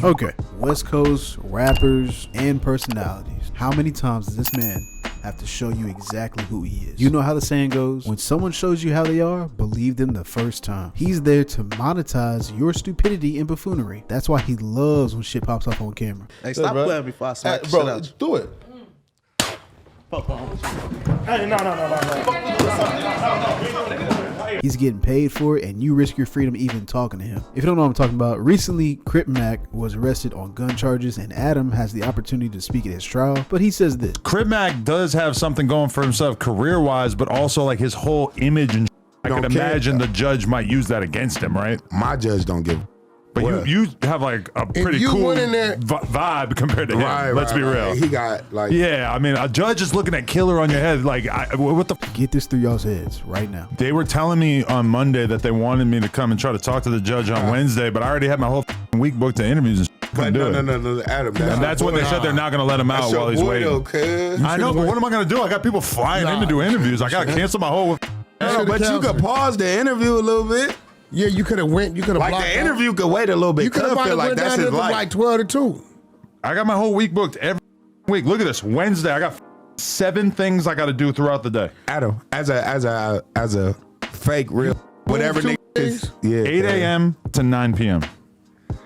Okay, West Coast rappers and personalities. How many times does this man have to show you exactly who he is? You know how the saying goes, when someone shows you how they are, believe them the first time. He's there to monetize your stupidity and buffoonery. That's why he loves when shit pops up on camera. Hey, stop playing before I smack the bro, shit out you. do it. Hey, no. He's getting paid for it, and you risk your freedom even talking to him. If you don't know what I'm talking about, recently Crem was arrested on gun charges, and Adam has the opportunity to speak at his trial, but he says this. Crem does have something going for himself career-wise, but also like his whole image and I could imagine the judge might use that against him, right? My judge don't give. But you have like a pretty cool vibe compared to him. Let's be real. He got like. Yeah, I mean, a judge is looking at killer on your head. Like, what the? Get this through y'all's heads right now. They were telling me on Monday that they wanted me to come and try to talk to the judge on Wednesday, but I already had my whole week booked to interviews and But no, Adam. And that's when they said they're not going to let him out while he's waiting. I know, but what am I going to do? I got people flying in to do interviews. I got to cancel my whole. But you could pause the interview a little bit. Yeah, you could have went. You could have like the interview could wait a little bit. You could have like that's his life. Like 12 to 2. I got my whole week booked every week. Look at this. Wednesday, I got 7 things I got to do throughout the day. Adam, as a fake real whatever nigga is, 8 a.m. to 9 p.m.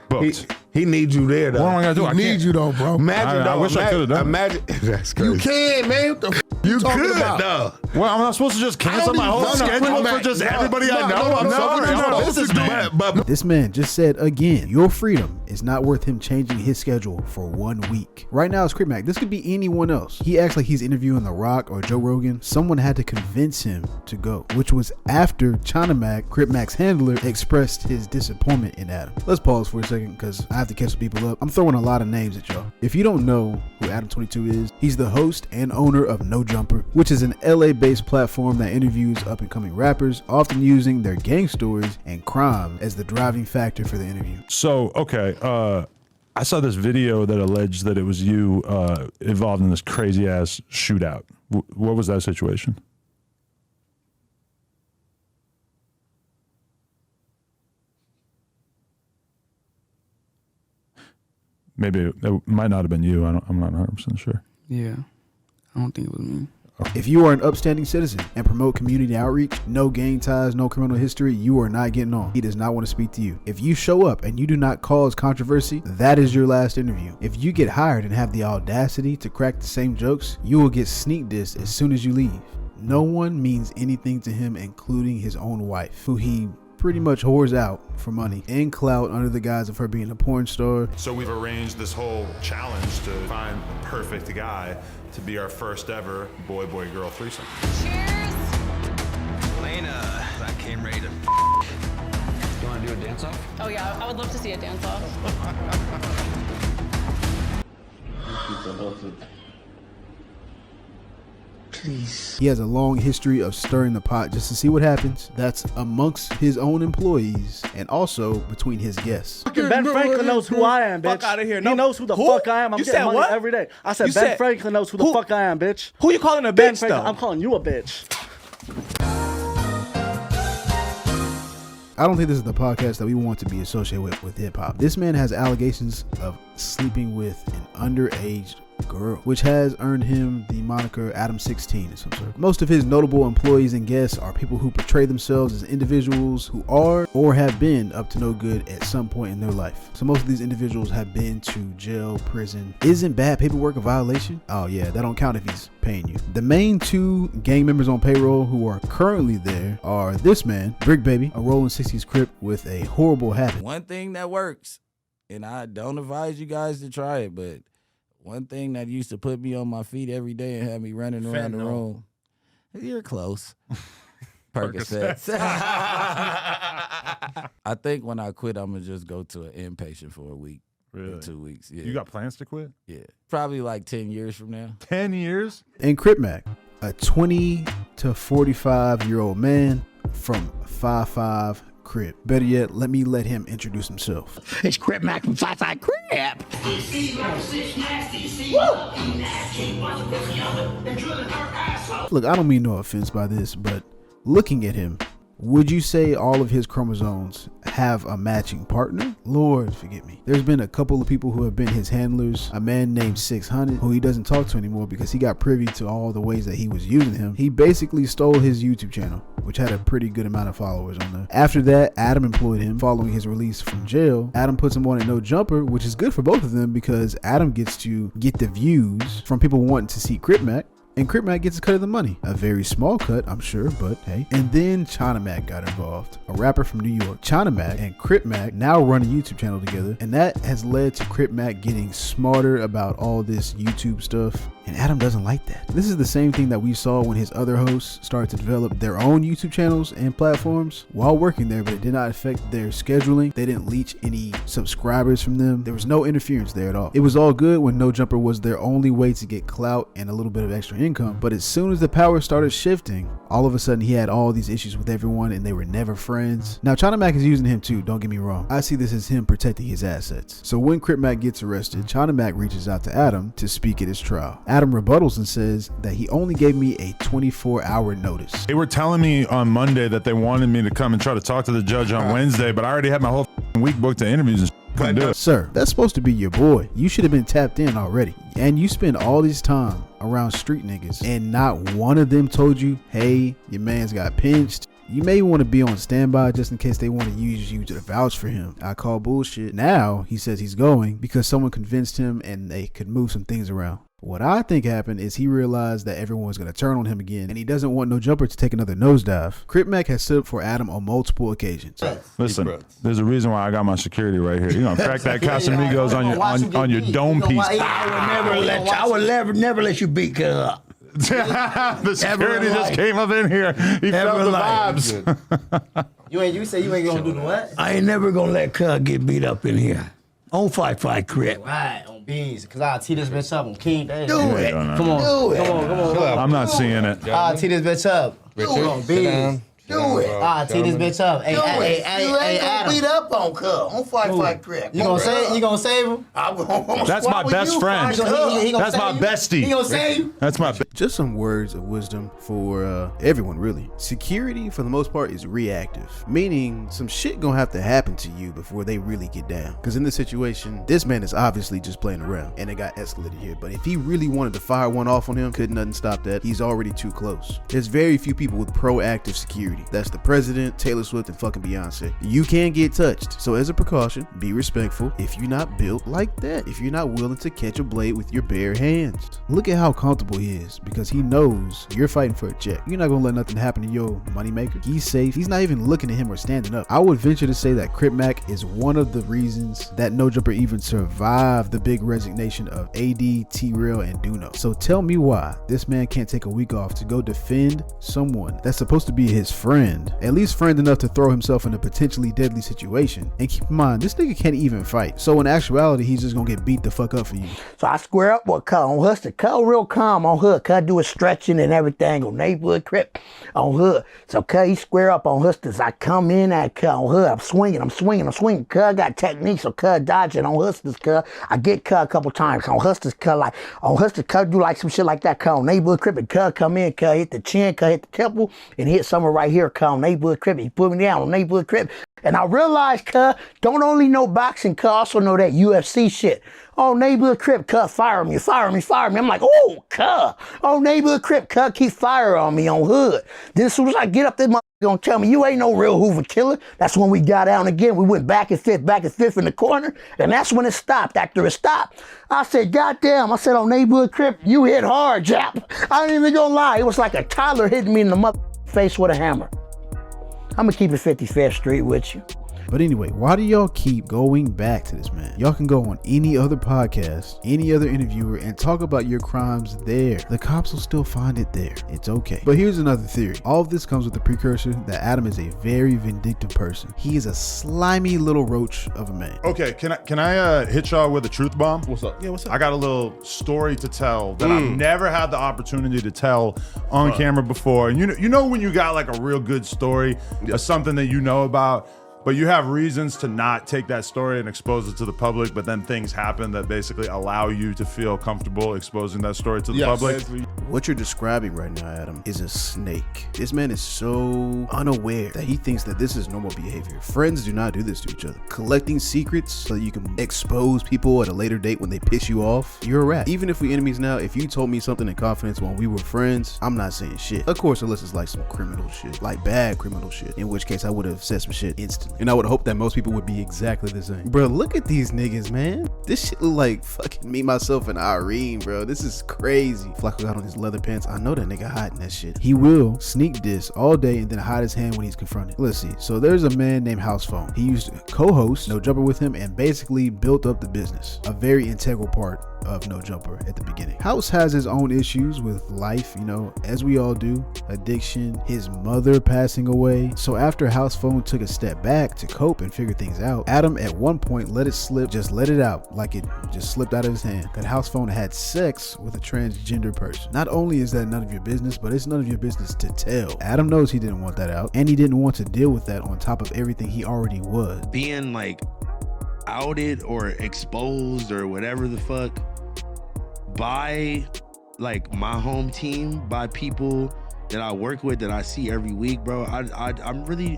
Booked. He needs you there though. What am I gonna do? I need you though, bro. Imagine, I wish I could have done. Imagine that's crazy. You can, man. What the you talking could about? though. Well, I'm not supposed to just cancel my whole schedule for just everybody I know. I'm sorry. I'm a businessman. But this man just said again, your freedom is not worth him changing his schedule for 1 week. Right now it's Crem. This could be anyone else. He acts like he's interviewing The Rock or Joe Rogan. Someone had to convince him to go, which was after China Mac, Crem's handler, expressed his disappointment in Adam. Let's pause for a second because I have to catch some people up. I'm throwing a lot of names at y'all. If you don't know who Adam22 is, he's the host and owner of No Jumper, which is an LA-based platform that interviews up-and-coming rappers, often using their gang stories and crime as the driving factor for the interview. So, okay, I saw this video that alleged that it was you involved in this crazy-ass shootout. What was that situation? Maybe it might not have been you. I'm not 100% sure. Yeah, I don't think it was me. If you are an upstanding citizen and promote community outreach, no gang ties, no criminal history, you are not getting on. He does not want to speak to you. If you show up and you do not cause controversy, that is your last interview. If you get hired and have the audacity to crack the same jokes, you will get sneak dissed as soon as you leave. No one means anything to him, including his own wife, who he pretty much whores out for money and clout under the guise of her being a porn star. So we've arranged this whole challenge to find the perfect guy to be our first ever boy-girl threesome. Cheers! Lena, I came ready to You want to do a dance-off? Oh yeah, I would love to see a dance-off. Please. He has a long history of stirring the pot just to see what happens. That's amongst his own employees and also between his guests. Ben Franklin knows who I am, bitch. Fuck out of here. He knows who the fuck I am. I'm getting money every day. I said Ben Franklin knows who the fuck I am, bitch. Who you calling a bitch, though? I'm calling you a bitch. I don't think this is the podcast that we want to be associated with hip-hop. This man has allegations of sleeping with an underage girl, which has earned him the moniker Adam16 in some sort. Most of his notable employees and guests are people who portray themselves as individuals who are or have been up to no good at some point in their life. So most of these individuals have been to jail, prison. Isn't bad paperwork a violation? Oh yeah, that don't count if he's paying you. The main 2 gang members on payroll who are currently there are this man, Brick Baby, a rolling 60s Crip with a horrible habit. One thing that works, and I don't advise you guys to try it, but one thing that used to put me on my feet every day and have me running around the room. You're close. Percocets. I think when I quit, I'm going to just go to an inpatient for a week. Really? 2 weeks. Yeah. You got plans to quit? Yeah. Probably like 10 years from now. 10 years? And Crem, a 20 to 45-year-old man from 5'5" Crib. Better yet, let him introduce himself. It's Crem from 5'5" Crib. Look, I don't mean no offense by this, but looking at him Would you say all of his chromosomes have a matching partner? Lord, forgive me. There's been a couple of people who have been his handlers. A man named 600, who he doesn't talk to anymore because he got privy to all the ways that he was using him. He basically stole his YouTube channel, which had a pretty good amount of followers on there. After that, Adam employed him following his release from jail. Adam puts him on a no jumper, which is good for both of them because Adam gets to get the views from people wanting to see Crip, and Crip gets a cut of the money. A very small cut, I'm sure, but hey. And then China Mac got involved, a rapper from New York. China Mac and Crip now run a YouTube channel together, and that has led to Crip getting smarter about all this YouTube stuff. And Adam doesn't like that. This is the same thing that we saw when his other hosts started to develop their own YouTube channels and platforms while working there, but it did not affect their scheduling. They didn't leech any subscribers from them. There was no interference there at all. It was all good when No Jumper was their only way to get clout and a little bit of extra income. But as soon as the power started shifting, all of a sudden he had all these issues with everyone and they were never friends. Now China Mac is using him too, don't get me wrong. I see this as him protecting his assets. So when Crip gets arrested, China Mac reaches out to Adam to speak at his trial. Adam rebuttals and says that he only gave me a 24-hour notice. They were telling me on Monday that they wanted me to come and try to talk to the judge on Wednesday, but I already had my whole week booked to interviews and couldn't do it. Sir, that's supposed to be your boy. You should have been tapped in already. And you spend all this time around street niggas and not one of them told you, hey, your man's got pinched. You may want to be on standby just in case they want to use you to vouch for him. I call bullshit. Now he says he's going because someone convinced him and they could move some things around. What I think happened is he realized that everyone's going to turn on him again and he doesn't want No Jumper to take another nosedive. Crip has stood up for Adam on multiple occasions. Listen, there's a reason why I got my security right here. You're going to crack that Casamigos on your dome piece. I would never let you beat Cuz up. The security just came up in here. He felt the vibes. You say you ain't gonna do the what? I ain't never gonna let Cuz get beat up in here. On Fight Crip. Right, on beans. Cause I'll tee this bitch up on King Day. Do it. Come on. I'm not seeing it. I'll tee this bitch up. Come on, beans. Do it. I'll tee this bitch up. Hey, you ain't gonna Adam. beat up on Cuz. On Fight Crip. You gonna save him? That's my best friend. That's my bestie. He gonna save you? That's my Just some words of wisdom for everyone, really. Security, for the most part, is reactive, meaning some shit gonna have to happen to you before they really get down. Because in this situation, this man is obviously just playing around, and it got escalated here. But if he really wanted to fire one off on him, couldn't nothing stop that. He's already too close. There's very few people with proactive security. That's the president, Taylor Swift, and fucking Beyonce. You can get touched. So as a precaution, be respectful if you're not built like that. If you're not willing to catch a blade with your bare hands. Look at how comfortable he is because he knows you're fighting for a check. You're not gonna let nothing happen to your moneymaker. He's safe. He's not even looking at him or standing up. I would venture to say that Crip is one of the reasons that No Jumper even survived the big resignation of AD, T-Rail, and Duno. So tell me why this man can't take a week off to go defend someone that's supposed to be his friend, at least friend enough to throw himself in a potentially deadly situation. And keep in mind, this nigga can't even fight. So in actuality, he's just gonna get beat the fuck up for you. So I square up with Cuz on Hustle. Cuz real calm on Hood. Cuz do his stretching and everything on neighborhood Crip on Hood. So Cuz he square up on Hustlers. I come in at Cuz on Hood. I'm swinging. Cuz got techniques, so Cuz dodging on Hustlers. Cuz I get Cuz a couple times on Hustlers. Cuz do like some shit like that. Cuz on neighborhood Crip and Cuz come in. Cuz hit the chin. Cuz hit the temple and hit somewhere right here. Cuz on neighborhood Crip. He put me down on neighborhood Crip. And I realized Cuz don't only know boxing, Cuz also know that UFC shit. Oh, neighborhood Crip, Cuz fire me. I'm like, oh, Cuz. Oh, neighborhood Crip, Cuz keep fire on me on Hood. Then as soon as I get up, this motherfucker gonna tell me you ain't no real Hoover killer. That's when we got down again. We went back and fifth in the corner. And that's when it stopped. After it stopped, I said, goddamn. I said, oh, neighborhood Crip, you hit hard, Jap. I ain't even gonna lie. It was like a toddler hitting me in the motherfucking face with a hammer. I'm gonna keep it 55th Street with you. But anyway, why do y'all keep going back to this man? Y'all can go on any other podcast, any other interviewer, and talk about your crimes there. The cops will still find it there. It's okay. But here's another theory. All of this comes with the precursor that Adam is a very vindictive person. He is a slimy little roach of a man. Okay, can I hit y'all with a truth bomb? What's up? Yeah, what's up? I got a little story to tell that I've never had the opportunity to tell on camera before. And you know when you got like a real good story of something that you know about, but you have reasons to not take that story and expose it to the public, but then things happen that basically allow you to feel comfortable exposing that story to the public. What you're describing right now, Adam, is a snake. This man is so unaware that he thinks that this is normal behavior. Friends do not do this to each other. Collecting secrets so that you can expose people at a later date when they piss you off, you're a rat. Even if we enemies now, if you told me something in confidence when we were friends, I'm not saying shit. Of course, unless it's like some criminal shit, like bad criminal shit, in which case I would have said some shit instantly. And I would hope that most people would be exactly the same. Bro, look at these niggas, man. This shit look like fucking me, myself, and Irene, bro. This is crazy. Flacco got on his leather pants. I know that nigga hiding that shit. He will sneak diss all day and then hide his hand when he's confronted. Let's see. So there's a man named House Phone. He used to co-host No Jumper with him and basically built up the business. A very integral part of No Jumper at the beginning. House has his own issues with life, you know, as we all do. Addiction, his mother passing away. So after House Phone took a step back to cope and figure things out, Adam at one point let it slip, just let it out, like it just slipped out of his hand, that House Phone had sex with a transgender person. Not only is that none of your business, but it's none of your business to tell. Adam knows he didn't want that out, and he didn't want to deal with that on top of everything he already was. Being like outed or exposed or whatever the fuck by like my home team, by people that I work with, that I see every week, bro. I'm really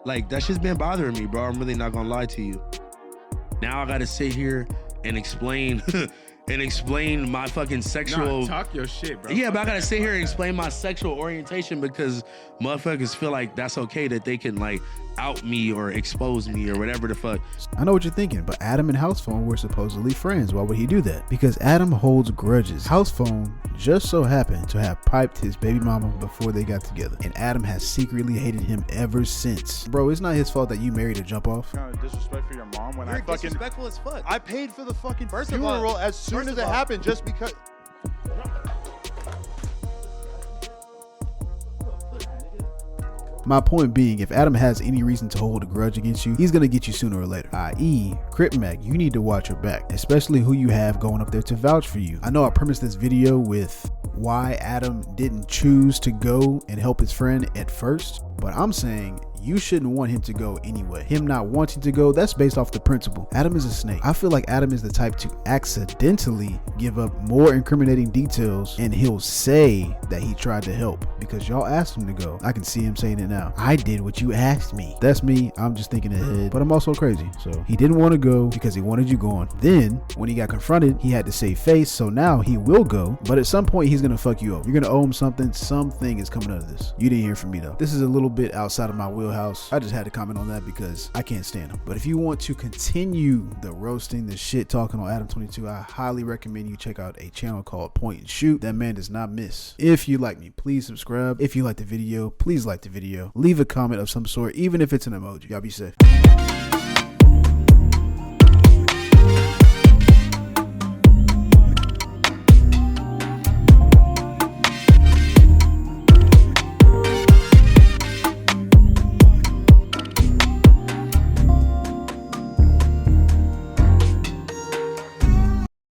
like, that shit's been bothering me, bro. I'm really not gonna lie to you. Now I gotta sit here and explain and explain my fucking sexual. Nah, talk your shit, bro. Yeah, but I gotta sit here and explain my sexual orientation because motherfuckers feel like that's okay, that they can like out me or expose me or whatever the fuck. I know what you're thinking, but Adam and House Phone were supposedly friends. Why would he do that? Because Adam holds grudges. House Phone just so happened to have piped his baby mama before they got together, and Adam has secretly hated him ever since. Bro, it's not his fault that you married a jump off. Kind of disrespect for your mom when You're I fucking disrespectful as fuck. I paid for the fucking First of all- funeral as soon as it happened just because. My point being, if Adam has any reason to hold a grudge against you, he's gonna get you sooner or later. I.e., Crem, you need to watch your back, especially who you have going up there to vouch for you. I know I premised this video with why Adam didn't choose to go and help his friend at first, but I'm saying you shouldn't want him to go anyway. Him not wanting to go, that's based off the principle. Adam is a snake. I feel like Adam is the type to accidentally give up more incriminating details, and he'll say that he tried to help because y'all asked him to go. I can see him saying it now. I did what you asked me. That's me. I'm just thinking ahead, but I'm also crazy. So he didn't want to go because he wanted you gone. Then when he got confronted, he had to save face. So now he will go, but at some point he's gonna fuck you over. You're gonna owe him something. Something is coming out of this. You didn't hear from me though. This is a little bit outside of my wheelhouse. I just had to comment on that because I can't stand him. But if you want to continue the roasting, the shit talking on Adam22, I highly recommend you check out a channel called Point and Shoot. That man does not miss. If you like me, please subscribe. If you like the video, please like the video. Leave a comment of some sort, even if it's an emoji. Y'all be safe.